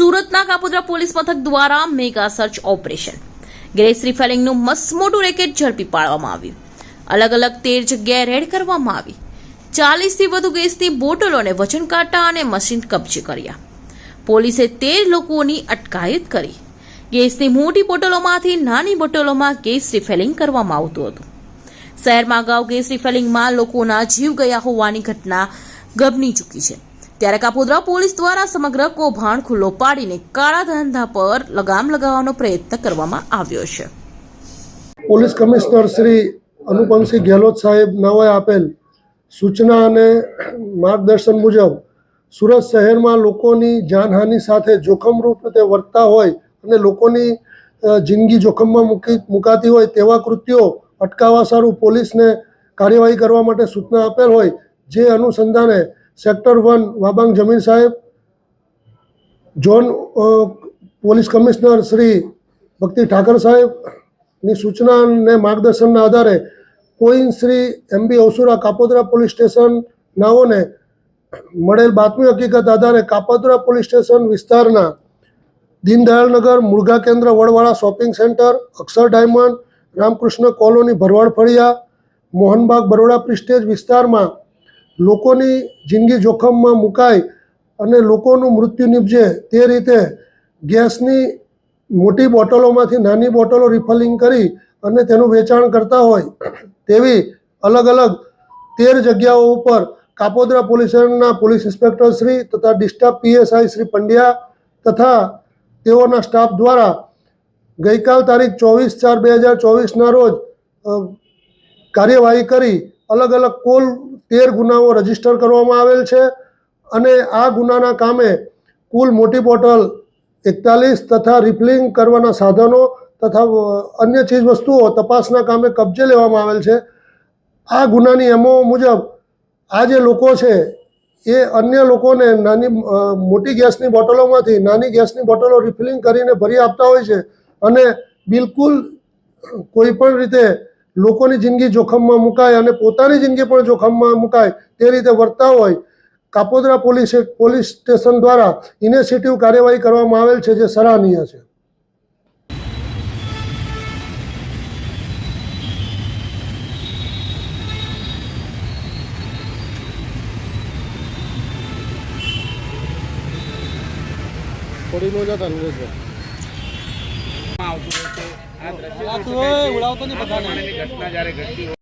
સુરતના કાપોદ્રા પોલીસ મથક દ્વારા મેગા સર્ચ ઓપરેશન ગેસ રિફિલિંગનું મસ્ત મોટું રેકેટ ઝડપી પાડવામાં આવ્યું। અલગ અલગ 13 જગ્યાએ રેડ કરવામાં આવી। 40થી વધુ ગેસની બોટલોને વજન કાંટા અને મશીન કબજે કર્યા। પોલીસે 13 લોકોની અટકાયત કરી। ગેસની મોટી બોટલોમાંથી નાની બોટલોમાં ગેસ રિફિલિંગ કરવામાં આવતું હતું। શહેરમાં અગાઉ ગેસ રિફિલિંગમાં લોકોના જીવ ગયા હોવાની ઘટના ગબની ચૂકી છે। ત્યારે કાપોદ્રા પોલીસ દ્વારા સમગ્ર કૌભાંડ ખુલ્લો પાડીને કાળા ધંધા પર લગામ લગાવવાનો પ્રયત્ન કરવામાં આવ્યો છે। પોલીસ કમિશનર શ્રી અનુપમસિંહ ગેહલોત સાહેબ નાઓએ આપેલ સૂચના અને માર્ગદર્શન મુજબ સુરત શહેરમાં લોકોની જાનહાનિ સાથે જોખમરૂપ રીતે વર્તતા હોય અને લોકોની જિંદગી જોખમમાં મુકાતી હોય તેવા કૃત્યો અટકાવવા સારું પોલીસને કાર્યવાહી કરવા માટે સૂચના આપેલ હોય, જે અનુસંધાને સેક્ટર 1 વાબાંગ જમીન સાહેબ, ઝોન પોલીસ કમિશનર શ્રી ભક્તિ ઠાકર સાહેબની સૂચના અને માર્ગદર્શનના આધારે point Shri MB ઓસુરા Kapodra police station નાઓને મળેલ બાતમી હકીકત આધારે કાપોદ્રા પોલીસ સ્ટેશન વિસ્તારના દીનદયાળનગર, મુળગા કેન્દ્ર, વડવાળા શોપિંગ સેન્ટર, અક્ષર ડાયમંડ, રામકૃષ્ણ કોલોની, ભરવાડ ફળિયા, મોહનબાગ, બરોડા પ્રિસ્ટેજ વિસ્તારમાં લોકોની જિંદગી જોખમમાં મુકાય અને લોકોનું મૃત્યુ નિપજે તે રીતે ગેસની મોટી બોટલોમાંથી નાની બોટલો રિફિલિંગ કરી અને તેનું વેચાણ કરતા હોય તેવી અલગ અલગ 13 જગ્યાઓ ઉપર કાપોદ્રા પોલીસ સ્ટેશનના પોલીસ ઇન્સ્પેક્ટર શ્રી તથા ડિસ્ટ્રિક્ટ PSI શ્રી પંડ્યા તથા તેઓના સ્ટાફ દ્વારા ગઈકાલ તારીખ 24/4/2024ના રોજ કાર્યવાહી કરી અલગ અલગ કુલ 13 ગુનાઓ રજીસ્ટર કરવામાં આવેલ છે અને આ ગુનાના કામે કુલ મોટી બોટલ 41 તથા રિફિલિંગ કરવાના સાધનો તથા અન્ય ચીજ વસ્તુઓ તપાસના કામે કબજે લેવામાં આવેલ છે। આ ગુનાની MO મુજબ આ જે લોકો છે એ અન્ય લોકોને મોટી ગેસની બોટલોમાંથી નાની ગેસની બોટલો રિફિલિંગ કરીને ભરી આપતા હોય છે અને બિલકુલ કોઈ પણ રીતે લોકોની જિંદગી જોખમમાં મુકાય અને પોતાની જિંદગી પણ જોખમમાં મુકાય તે રીતે વર્તતા હોય કાપોદ્રા પોલીસ સ્ટેશન દ્વારા ઇનિશિયેટિવ કાર્યવાહી કરવામાં આવેલ છે, જે સરાહનીય છે। થોડી નો જતા આવતું હોય છે આ દ્રશ્ય ઉડાવતો નહીં બધાને ઘટના જ્યારે ઘટતી